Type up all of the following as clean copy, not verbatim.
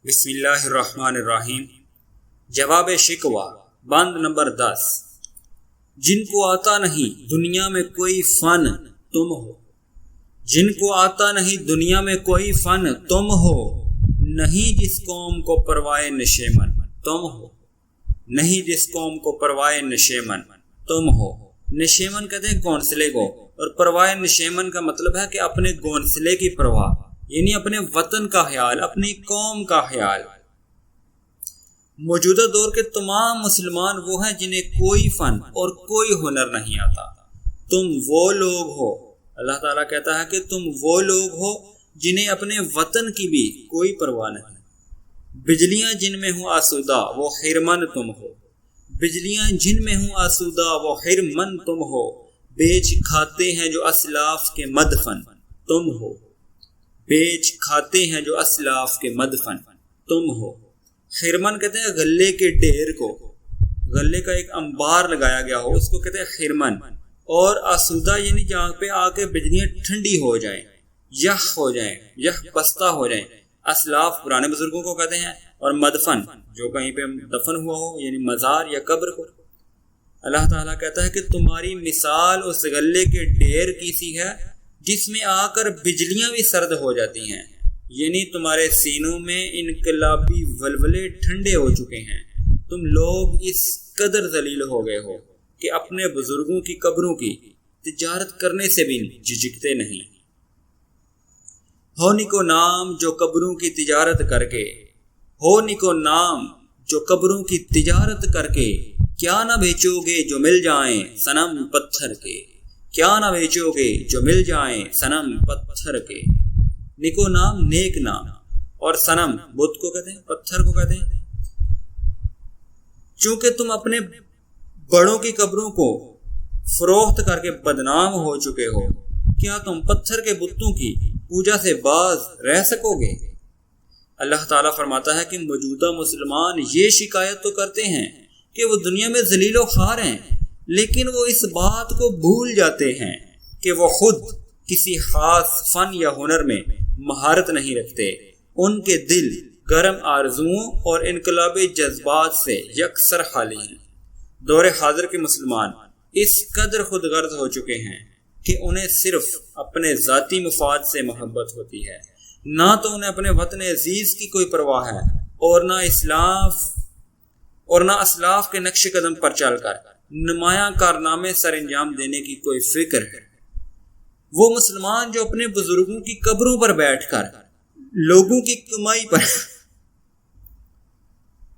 بسم اللہ الرحمن الرحیم۔ جواب شکوہ بند نمبر 10۔ جن کو آتا نہیں دنیا میں کوئی فن تم ہو، جن کو آتا نہیں دنیا میں کوئی فن تم ہو، نہیں جس قوم کو پروائے نشیمن تم ہو، نہیں جس قوم کو پروائے نشیمن تم ہو۔ نشیمن کہتے ہیں گونسلے کو، اور پروائے نشیمن کا مطلب ہے کہ اپنے گونسلے کی پرواہ، یعنی اپنے وطن کا خیال، اپنی قوم کا خیال۔ موجودہ دور کے تمام مسلمان وہ ہیں جنہیں کوئی فن اور کوئی ہنر نہیں آتا۔ تم وہ لوگ ہو، اللہ تعالیٰ کہتا ہے کہ تم وہ لوگ ہو جنہیں اپنے وطن کی بھی کوئی پرواہ نہیں۔ بجلیاں جن میں ہوں آسودہ وہ خرمن تم ہو، بجلیاں جن میں ہوں آسودہ وہ خرمن تم ہو، بیچ کھاتے ہیں جو اسلاف کے مدفن تم ہو، بیچ کھاتے ہیں جو اسلاف کے مدفن تم ہو۔ خرمن کہتے ہیں غلے کے ڈھیر کو، غلے کا ایک انبار لگایا گیا ہو اس کو کہتے ہیں خرمن۔ اور آسودہ یعنی جہاں پہ آ کے بجلیاں ٹھنڈی ہو جائیں، یخ ہو جائیں، یخ بستہ ہو جائیں، اسلاف پرانے بزرگوں کو کہتے ہیں، اور مدفن جو کہیں پہ دفن ہوا ہو یعنی مزار یا قبر کو۔ اللہ تعالیٰ کہتا ہے کہ تمہاری مثال اس غلے کے ڈھیر کی سی ہے جس میں آ کر بجلیاں بھی سرد ہو جاتی ہیں، یعنی تمہارے سینوں میں انقلابی ولولے ٹھنڈے ہو چکے ہیں۔ تم لوگ اس قدر ذلیل ہو گئے ہو کہ اپنے بزرگوں کی قبروں کی تجارت کرنے سے بھی جھجکتے نہیں۔ ہو نکو نام جو قبروں کی تجارت کر کے، ہو نکو نام جو قبروں کی تجارت کر کے، کیا نہ بیچو گے جو مل جائیں صنم پتھر کے، کیا نہ بیچو گے جو مل جائیں صنم پتھر کے۔ نکو نام نیک نام، اور صنم بت کو کہتے ہیں، پتھر کو کہتے ہیں۔ چونکہ تم اپنے بڑوں کی قبروں کو فروخت کر کے بدنام ہو چکے ہو، کیا تم پتھر کے بتوں کی پوجا سے باز رہ سکو گے؟ اللہ تعالیٰ فرماتا ہے کہ موجودہ مسلمان یہ شکایت تو کرتے ہیں کہ وہ دنیا میں ذلیل و خوار ہیں، لیکن وہ اس بات کو بھول جاتے ہیں کہ وہ خود کسی خاص فن یا ہنر میں مہارت نہیں رکھتے۔ ان کے دل گرم آرزوؤں اور انقلابی جذبات سے یکسر خالی ہیں۔ دور حاضر کے مسلمان اس قدر خود غرض ہو چکے ہیں کہ انہیں صرف اپنے ذاتی مفاد سے محبت ہوتی ہے، نہ تو انہیں اپنے وطن عزیز کی کوئی پرواہ ہے، اور نہ اسلاف کے نقش قدم پر چل کر نمایاں کارنامے سر انجام دینے کی کوئی فکر ہے۔ وہ مسلمان جو اپنے بزرگوں کی قبروں پر بیٹھ کر لوگوں کی کمائی پر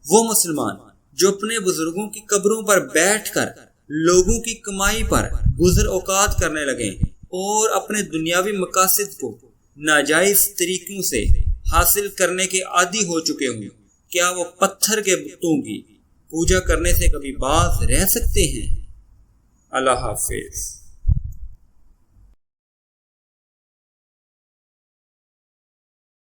وہ مسلمان جو اپنے بزرگوں کی قبروں پر بیٹھ کر لوگوں کی کمائی پر گزر اوقات کرنے لگیں اور اپنے دنیاوی مقاصد کو ناجائز طریقوں سے حاصل کرنے کے عادی ہو چکے ہوں، کیا وہ پتھر کے بتوں کی پوجا کرنے سے کبھی باز رہ سکتے ہیں؟ اللہ حافظ۔